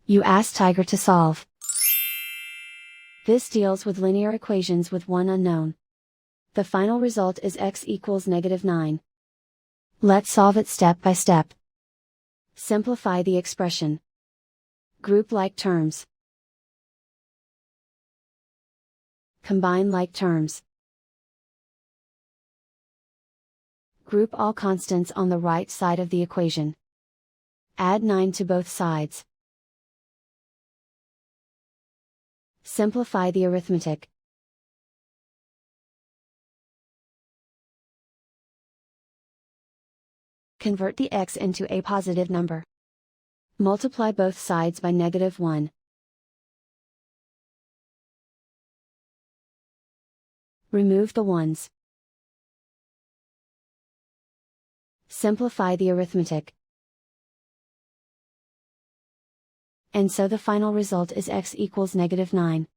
You ask Tiger to solve. This deals with linear equations with one unknown. The final result is x equals -9. Let's solve it step by step. Simplify the expression. Group like terms. Combine like terms. Group all constants on the right side of the equation. Add 9 to both sides. Simplify the arithmetic. Convert the x into a positive number. Multiply both sides by -1. Remove the ones. Simplify the arithmetic. And so the final result is x equals -9.